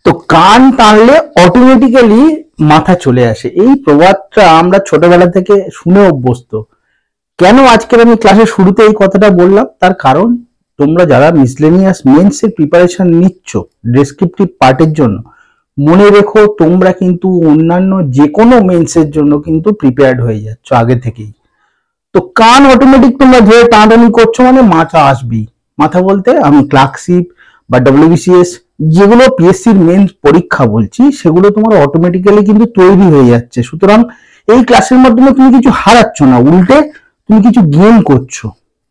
তো কান টানলে অটোমেটিক্যালি মাথা চলে আসে, এই প্রবাদটা আমরা ছোটবেলা থেকে শুনে অভ্যস্ত। কেন আজকের আমি ক্লাসের শুরুতে এই কথাটা বললাম, তার কারণ তোমরা যারা মিসলেনিয়াস মেন্স এর প্রিপারেশন নিচ্ছ ডেসক্রিপটিভ পার্টের জন্য, মনে রেখো তোমরা কিন্তু অন্যান্য যে কোনো মেন্সের জন্য কিন্তু প্রিপেয়ার্ড হয়ে যাচ্ছ আগে থেকেই। তো কান অটোমেটিক তোমরা ধরে টানাটানি করছো মানে মাথা আসবেই। মাথা বলতে আমি ক্লার্কশিপ বা ডব্লিউবিসিএস যেগুলো পিএসসির মেন পরীক্ষা বলছি, সেগুলো তোমার অটোমেটিক্যালি কিন্তু তৈরি হয়ে যাচ্ছে। সুতরাং এই ক্লাসের মাধ্যমে তুমি কিছু হারাচ্ছ না, উল্টে তুমি কিছু গেইন করছো,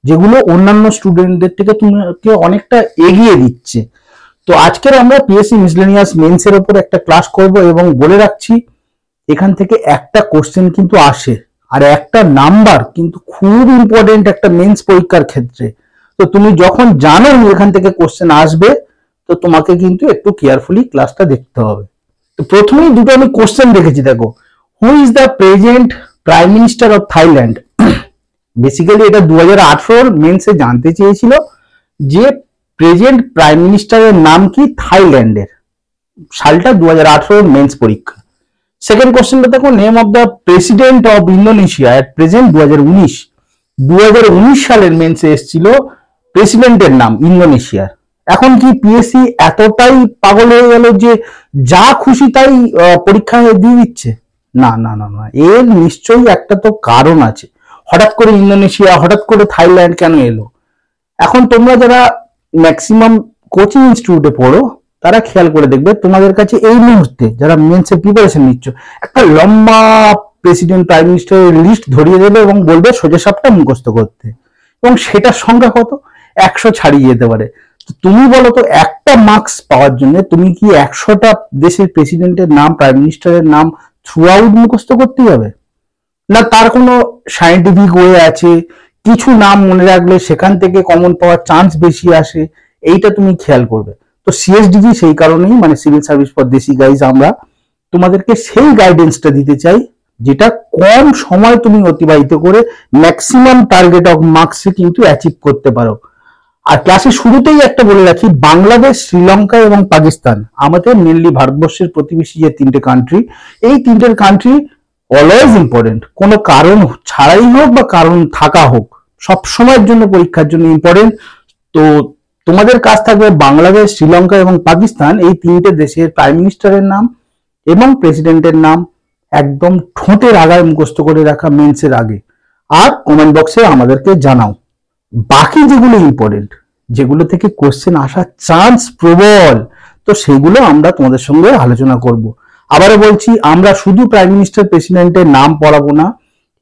যেগুলো অন্যান্য স্টুডেন্টদের থেকে তোমাকে অনেকটা এগিয়ে দিচ্ছে। তো আজকের আমরা পিএসসি মিসলেনিয়াস মেন্স এর উপর একটা ক্লাস করব, এবং বলে রাখছি এখান থেকে একটা কোশ্চেন কিন্তু আসে, আর একটা নাম্বার কিন্তু খুব ইম্পর্টেন্ট একটা মেন্স পরীক্ষার ক্ষেত্রে। তো তুমি যখন জানো এখান থেকে কোশ্চেন আসবে, তো তোমাকে কিন্তু একটু কেয়ারফুলি ক্লাসটা দেখতে হবে। তো প্রথমেই দুটো আমি কোশ্চেন দেখেছি, দেখো, who is the present prime minister of Thailand. Basically এটা 2018 মেন্সে জানতে চেয়েছিল যে প্রেজেন্ট প্রাইম মিনিস্টারের নাম কি থাইল্যান্ডের, সালটা 2018 মেন্স পরীক্ষা। সেকেন্ড কোশ্চেনটা দেখো, name of the president of Indonesia at present 2019 সালের মেন্সে এসেছিল প্রেসিডেন্টের নাম ইন্দোনেশিয়ার। এখন কি পিএসসি এতটাই পাগল হয়ে গেল যে যা খুশি তাই পরীক্ষায় দিয়ে দিচ্ছে? না না না না, এর নিশ্চয়ই একটা তো কারণ আছে। হঠাৎ করে ইন্দোনেশিয়া, হঠাৎ করে থাইল্যান্ড কেন এলো? এখন তোমরা যারা ম্যাক্সিমাম কোচিং ইনস্টিটিউটে পড়ো, তারা খেয়াল করে দেখবে তোমাদের কাছে এই মুহূর্তে যারা মেন্সের প্রিপারেশন নিচ্ছ, একটা লম্বা প্রেসিডেন্ট প্রাইম মিনিস্টারের লিস্ট ধরিয়ে দেবে এবং বলবে সোজা সাপটা মুখস্থ করতে, এবং সেটার সংখ্যা কত? 100 ছাড়িয়ে যেতে পারে। তুমি বলো তো, একটা মার্কস পাওয়ার জন্য তুমি কি 100টা দেশের প্রেসিডেন্টের নাম, প্রাইম মিনিস্টারের নাম থ্রু আউট মুখস্থ করতে হবে? না, তার কোনো সায়েন্টিফিক ওয়ে আছে? কিছু নাম মনে রাখলে সেখান থেকে কমন পাওয়ার চান্স বেশি আসে, এইটা তুমি খেয়াল করবে। তো সিএসডিজি সেই কারণেই, মানে সিভিল সার্ভিস ফর দেশি গাইজ, আমরা তোমাদেরকে সেই গাইডেন্সটা দিতে চাই যেটা কম সময় তুমি অতিবাহিত করে ম্যাক্সিমাম টার্গেট অফ মার্কসে কিন্তু অ্যাচিভ করতে পারো। আর ক্লাসের শুরুতেই একটা বলে রাখি, বাংলাদেশ, শ্রীলঙ্কা এবং পাকিস্তান আমাদের মেনলি ভারতবর্ষের প্রতিবেশী যে তিনটে কান্ট্রি, এই তিনটের কান্ট্রি অলওয়েজ ইম্পর্টেন্ট। কোনো কারণ ছাড়াই হোক বা কারণ থাকা হোক, সব সময়ের জন্য পরীক্ষার জন্য ইম্পর্টেন্ট। তো তোমাদের কাজ থাকবে বাংলাদেশ, শ্রীলঙ্কা এবং পাকিস্তান এই তিনটে দেশের প্রাইম মিনিস্টারের নাম এবং প্রেসিডেন্টের নাম একদম ঠোঁটের আগায় মুখস্থ করে রাখা মেন্সের আগে, আর কমেন্ট বক্সে আমাদেরকে জানাও। বাকি যেগুলো ইম্পর্টেন্ট, যেগুলো থেকে কোশ্চেন আসার চান্স প্রবল, তো সেগুলো আমরা তোমাদের সঙ্গে আলোচনা করব। আবারও বলছি, আমরা শুধু প্রাইম মিনিস্টার, প্রেসিডেন্টের নাম পড়াবো না,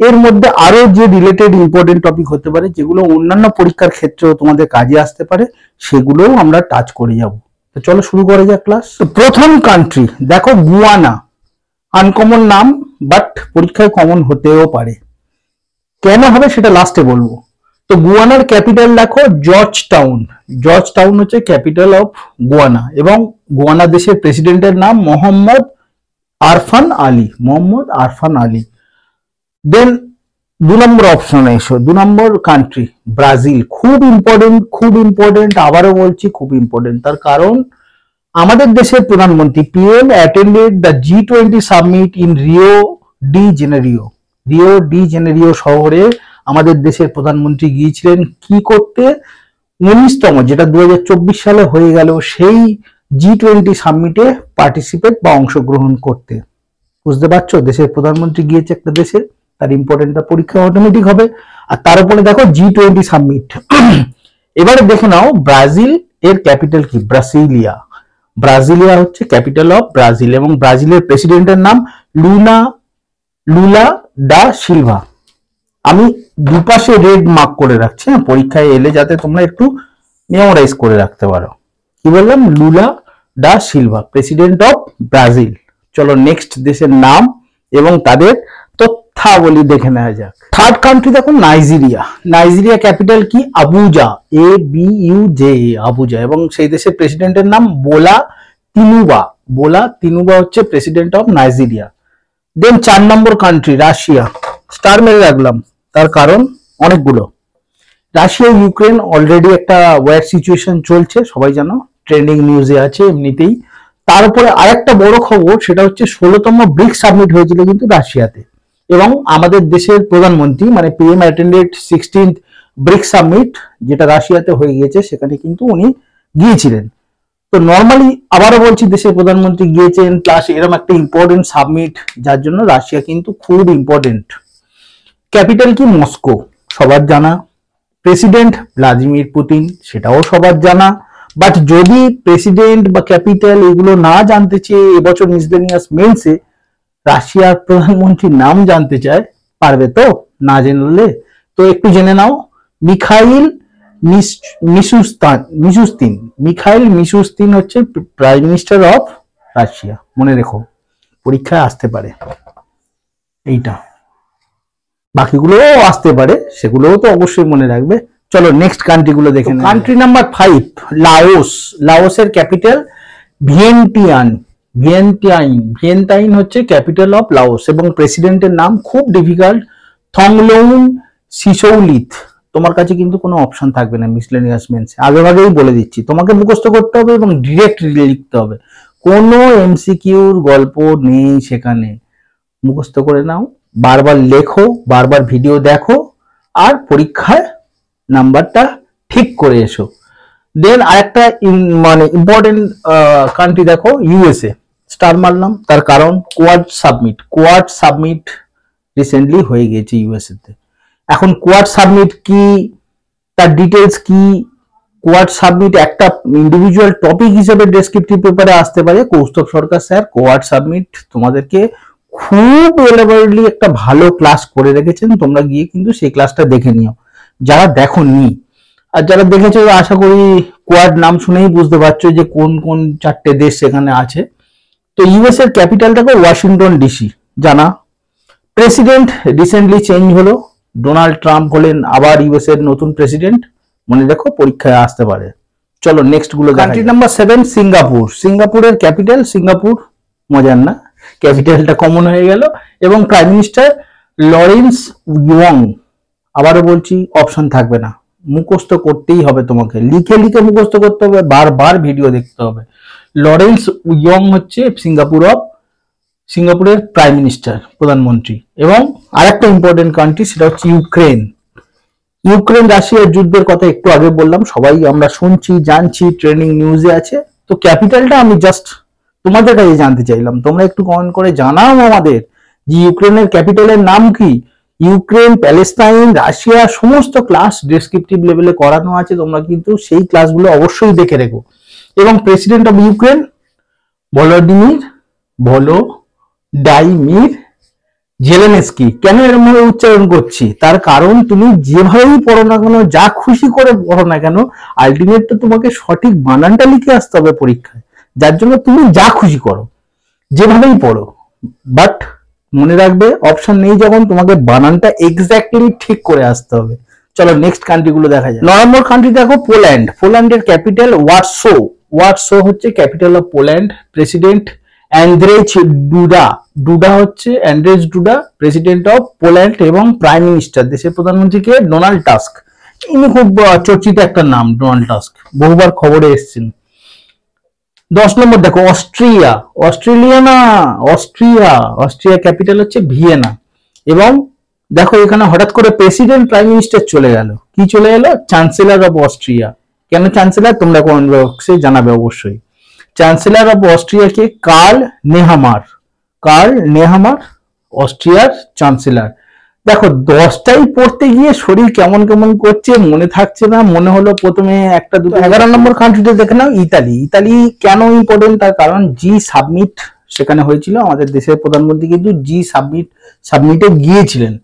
এর মধ্যে আরো যে রিলেটেড ইম্পর্টেন্ট টপিক হতে পারে, যেগুলো অন্যান্য পরীক্ষার ক্ষেত্রেও তোমাদের কাজে আসতে পারে, সেগুলোও আমরা টাচ করে যাব। তো চলো শুরু করা যাক ক্লাস। প্রথম কান্ট্রি দেখো, গুয়ানা। আনকমন নাম, বাট পরীক্ষায় কমন হতেও পারে। কেন হবে সেটা লাস্টে বলবো। তো গুয়ানার ক্যাপিটাল দেখো জর্জ টাউন। জর্জ টাউন হচ্ছে ক্যাপিটাল অফ গুয়ানা, এবং গুয়ানা দেশের প্রেসিডেন্টের নাম মোহাম্মদ আরফান আলী। মোহাম্মদ আরফান আলী। দেন 2 নম্বর অপশনে এসো, 2 নম্বর কান্ট্রি ব্রাজিল। খুব ইম্পর্টেন্ট, খুব ইম্পর্টেন্ট, আবারও বলছি খুব ইম্পর্টেন্ট। তার কারণ আমাদের দেশের প্রধানমন্ত্রী PM attended the G20 summit in Rio de Janeiro. Rio de Janeiro শহরে আমাদের দেশের প্রধানমন্ত্রী গিয়েছিলেন কি করতে? 19তম, যেটা 2024 সালে হয়ে গেল, সেই G20 সামিটে পার্টিসিপেট বা অংশগ্রহণ করতে। বুঝতে পারছো, দেশের প্রধানমন্ত্রী গিয়েছে একটা দেশে, তার ইম্পর্টেন্টটা পরীক্ষা অটোমেটিক হবে। আর তার উপরে দেখো G20 সামিট। এবারে দেখে নাও ব্রাজিল এর ক্যাপিটাল কি? ব্রাসিলিয়া। ব্রাজিলিয়া হচ্ছে ক্যাপিটাল অফ ব্রাজিল, এবং ব্রাজিলের প্রেসিডেন্টের নাম লুলা ডা সিলভা। আমি দুপাশে রেড মার্ক করে রাখছি, পরীক্ষায় এলে যাতে তোমরা একটু মেমোরাইজ করে রাখতে পারো। কি বললাম? লুলা ডা সিলভা, প্রেসিডেন্ট অফ ব্রাজিল। চলো নেক্সট দেশের নাম এবং তাদের তথ্যাবলী দেখে নেওয়া যাক। থার্ড কান্ট্রি দেখো নাইজেরিয়া। নাইজেরিয়া ক্যাপিটাল কি? আবুজা, ABUJA, আবুজা, এবং সেই দেশের প্রেসিডেন্টের নাম বোলা তিনুবা। বোলা তিনুবা হচ্ছে president of Nigeria. Then 4 number country Russia. Star মেরে রাখলাম, তার কারণ অনেকগুলো। রাশিয়া ইউক্রেন অলরেডি একটা ওয়ার সিচুয়েশন চলছে, সবাই জানো, ট্রেন্ডিং নিউজে আছে এমনিতেই। তার উপরে আরেকটা বড় খবর, সেটা হচ্ছে 16তম ব্রিক্স সাবমিট হয়েছিল কিন্তু রাশিয়াতে, এবং আমাদের দেশের প্রধানমন্ত্রী মানে PM attended 16th bricks submit, যেটা রাশিয়াতে হয়ে গিয়েছে, সেখানে কিন্তু উনি গিয়েছিলেন। তো নর্মালি আবারও বলছি, দেশের প্রধানমন্ত্রী গিয়েছেন প্লাস এরকম একটা ইম্পর্টেন্ট সাবমিট, যার জন্য রাশিয়া কিন্তু খুব ইম্পর্টেন্ট। ক্যাপিটাল কি? মস্কো, সবার জানা। প্রেসিডেন্ট ভ্লাদিমির পুতিন, সেটাও সবার জানা। বাট যদি প্রেসিডেন্ট বা ক্যাপিটাল এগুলো না জানতে চেয়ে এবছর মিসলেনিয়াস মেন্সে রাশিয়ার প্রধানমন্ত্রীর নাম জানতে চায়, পারবে তো না জানলে? তো একটু জেনে নাও। মিখাইল মিশুস্তিন। মিখাইল মিশুস্তিন হচ্ছে প্রাইম মিনিস্টার অফ রাশিয়া। মনে রেখো, পরীক্ষায় আসতে পারে এইটা, বাকিগুলোও আসতে পারে, সেগুলোও তো অবশ্যই মনে রাখবে। চলো নেক্সট কান্ট্রি গুলো দেখে নেব। Country number 5, Laos. লাওসের ক্যাপিটাল ভিয়েন্টিয়ান। ভিয়েন্টাইন হচ্ছে ক্যাপিটাল অফ লাওস, এবং প্রেসিডেন্টের নাম খুব ডিফিকাল্ট, থংলৌন সিসৌলিথ। তোমার কাছে কিন্তু কোনো অপশন থাকবে না মিসলেনিয়াস মেন্সে, আগেভাগেই বলে দিচ্ছি, তোমাকে মুখস্থ করতে হবে এবং ডিরেক্ট লিখতে হবে, কোনো এমসিকিউর গল্প নেই সেখানে। মুখস্থ করে নাও, বারবার লেখো, বারবার ভিডিও দেখো, আর পরীক্ষায় নাম্বারটা ঠিক করে এসো। দেন আরেকটা মানে ইম্পর্টেন্ট কান্ট্রি দেখো, ইউএসএ। স্টার মারলাম, তার কারণ কোয়াড সাবমিট রিসেন্টলি হয়ে গিয়েছে ইউএসএ তে। এখন কোয়াড সাবমিট কি, তার ডিটেলস কি? কোয়াড সাবমিট একটা ইন্ডিভিজুয়াল টপিক হিসেবে ডেসক্রিপটিভ পেপারে আসতে পারে। কৌস্তব সরকার স্যার কোয়াড সাবমিট তোমাদেরকে খুব এলাবোরেটলি একটা ভালো ক্লাস করে রেখেছেন, তোমরা গিয়ে কিন্তু সেই ক্লাসটা দেখে নিও যারা দেখোনি। আর যারা দেখেছো, আশা করি কোয়াড নাম শুনেই বুঝতে পারছো যে কোন কোন 4টে দেশ সেখানে আছে। তো ইউএস এর ক্যাপিটালটাকে ওয়াশিংটন ডিসি, জানা। প্রেসিডেন্ট রিসেন্টলি চেঞ্জ হলো, ডোনাল্ড ট্রাম্প হলেন আবার ইউএস এর নতুন প্রেসিডেন্ট, মনে রাখো পরীক্ষায় আসতে পারে। চলো নেক্সট গুলো। Country number 7, Singapore. সিঙ্গাপুরের ক্যাপিটাল, সিঙ্গাপুর মজার না, ক্যাপিটালটা কমন হয়ে গেল, এবং প্রাইম মিনিস্টার লরেন্স ইয়ং। আবারও বলছি, অপশন থাকবে না, মুখস্থ করতেই হবে তোমাকে, লিখে লিখে মুখস্থ করতে হবে, বারবার ভিডিও দেখতে হবে। লরেন্স ইয়ং হচ্ছে সিঙ্গাপুরের প্রাইম মিনিস্টার, প্রধানমন্ত্রী। এবং আরেকটা ইম্পর্টেন্ট কান্ট্রি, সেটা হচ্ছে ইউক্রেন। রাশিয়ার যুদ্ধের কথা একটু আগে বললাম, সবাই আমরা শুনছি, জানছি, ট্রেনিং নিউজে আছে। তো ক্যাপিটালটা আমি জাস্ট তোমাদের কাছে জানতে চাইলাম, তোমরা একটু কমেন্ট করে জানাও আমাদের যে ইউক্রেনের ক্যাপিটালের নাম কি। ইউক্রেন, প্যালেস্টাইন, রাশিয়া সমস্ত ক্লাস ডেসক্রিপটিভ লেভেলে করানো আছে, তোমরা কিন্তু সেই ক্লাসগুলো অবশ্যই দেখে রেখো। এবং প্রেসিডেন্ট অফ ইউক্রেন ভলোডাইমির জেলেনস্কি। কেন এরকম ভাবে উচ্চারণ করছি? তার কারণ তুমি যেভাবেই পড়ো না কেন, যা খুশি করে পড়ো না কেন, আলটিমেট তো তোমাকে সঠিক বানানটা লিখে আসতে হবে পরীক্ষায়। যার জন্য তুমি যা খুশি করো, যেভাবেই পড়ো, বাট মনে রাখবে অপশন নেই যখন, তোমাকে বানানটা এক্স্যাক্টলি ঠিক করে আসতে হবে। চলো নেক্সট কান্ট্রি গুলো দেখা যায়। 9 নম্বর কান্ট্রি দেখো, পোল্যান্ড। পোল্যান্ডের ক্যাপিটাল ওয়ার্সো হচ্ছে capital of Poland. President Andrés ডুডা। Andrés ডুডা, president of Poland. এবং প্রাইম মিনিস্টার, দেশের প্রধানমন্ত্রীকে ডোনাল্ড টাস্ক। ইনি খুব চর্চিত একটা নাম, ডোনাল্ড টাস্ক, বহুবার খবরে এসেছেন। 10 নম্বর দেখো, অস্ট্রিয়া ক্যাপিটাল হচ্ছে ভিয়েনা। এবং দেখো এখানে হঠাৎ করে প্রেসিডেন্ট প্রাইম মিনিস্টার চলে গেল, কি চলে এলো? Chancellor of Austria. কেন চ্যান্সেলর, তোমরা কমেন্ট বক্সে জানাবে অবশ্যই। চ্যান্সেলর অফ অস্ট্রিয়াকে কার্ল নেহামার, অস্ট্রিয়ার চ্যান্সেলর। দেখো 10টাই পড়তে গিয়ে শরীর কেমন কেমন করছে, মনে থাকছে না, মনে হলো প্রথমে একটা দুটো। 11 নম্বর কান্ট্রিতে দেখে নাও, ইতালি কেন ইম্পর্টেন্ট? তার কারণ জি সাবমিট সেখানে হয়েছিল, আমাদের দেশের প্রধানমন্ত্রী কিন্তু জি সাবমিটে গিয়েছিলেন।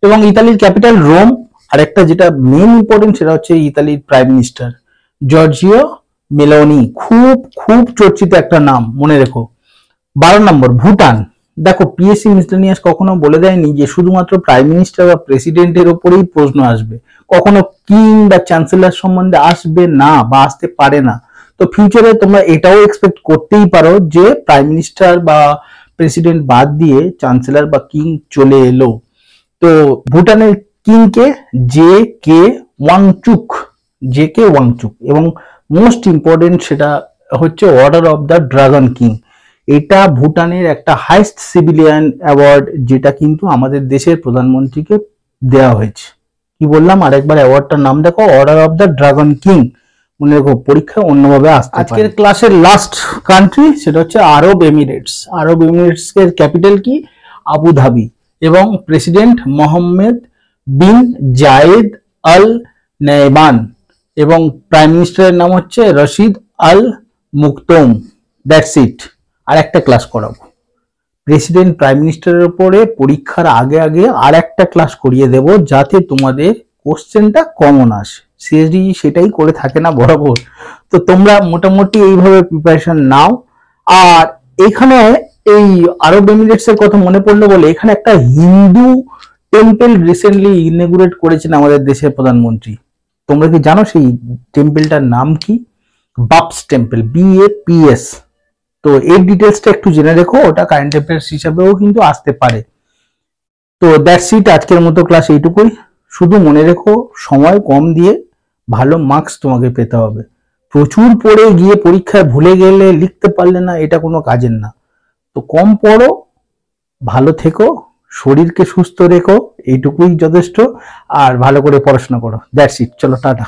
এবং ইতালির ক্যাপিটাল রোম। আর একটা যেটা মেন ইম্পর্টেন্ট, সেটা হচ্ছে ইতালির প্রাইম মিনিস্টার জর্জিও মেলোনি, খুব খুব চর্চিত একটা নাম, মনে রেখো। 12 নম্বর ভুটান। দেখো পিএসসি মিসলেনিয়াস কখনো বলে দেয়নি যে শুধুমাত্র প্রাইম মিনিস্টার বা প্রেসিডেন্টের ওপরেই প্রশ্ন আসবে, কখনো কিং বা চ্যান্সেলর সম্বন্ধে আসবে না বা আসতে পারে না। তো ফিউচারে তোমরা এটাও এক্সপেক্ট করতেই পারো যে প্রাইম মিনিস্টার বা প্রেসিডেন্ট বাদ দিয়ে চ্যান্সেলর বা কিং চলে এলো। তো ভুটানের কিংকে জে কে ওয়াংচুক। এবং মোস্ট ইম্পর্টেন্ট, সেটা হচ্ছে order of the dragon king. এটা ভুটানের একটা হাইস্ট সিভিলিয়ান অ্যাওয়ার্ড, যেটা কিন্তু আমাদের দেশের প্রধানমন্ত্রীকে দেওয়া হয়েছে। কি বললাম আরেকবার, অ্যাওয়ার্ডটার নাম দেখো, order of the dragon king. মনে রেখো, পরীক্ষায় অন্যভাবে আসতে পারে। আজকের ক্লাসের লাস্ট কান্ট্রি সেটা হচ্ছে আরব এমিরেটস। আরব এমিরেটস এর ক্যাপিটাল কি? Abu Dhabi. এবং প্রেসিডেন্ট মোহাম্মদ বিন জায়েদ আল নাহয়ান, এবং প্রাইম মিনিস্টারের নাম হচ্ছে রশিদ আল মুকতোম। That's it. আর একটা ক্লাস করাবো প্রেসিডেন্ট প্রাইম মিনিস্টারের উপরে পরীক্ষার আগে আগে, আর একটা ক্লাস করিয়ে দেব, যাতে তোমাদের কোশ্চেনটা কমন আসে। সিএসডি সেটাই করে থাকে না বরাবর। তো তোমরা মোটামুটি এইভাবে প্রিপারেশন নাও। আর এখানে এই আরব এমিরেটস এর কথা মনে পড়লো বলে, এখানে একটা হিন্দু টেম্পল রিসেন্টলি ইনগুরেট করেছেন আমাদের দেশের প্রধানমন্ত্রী। তোমরা কি জানো সেই টেম্পলটার নাম কি? বাপস টেম্পল, BAPS। তো এর ডিটেলসটা একটু জেনে রেখো, ওটা কারেন্ট অ্যাফেয়ার্স হিসাবেও কিন্তু আসতে পারে। তো দ্যাটস ইট, আজকের মতো ক্লাস এইটুকুই। শুধু মনে রেখো, সময় কম দিয়ে ভালো মার্কস তোমাকে পেতে হবে। প্রচুর পড়ে গিয়ে পরীক্ষায় ভুলে গেলে, লিখতে পারলে না, এটা কোনো কাজের না। তো কম পড়ো, ভালো থেকো, শরীরকে সুস্থ রেখো, এইটুকুই যথেষ্ট। আর ভালো করে পড়াশোনা করো। দ্যাটস ইট, চলো টাটা।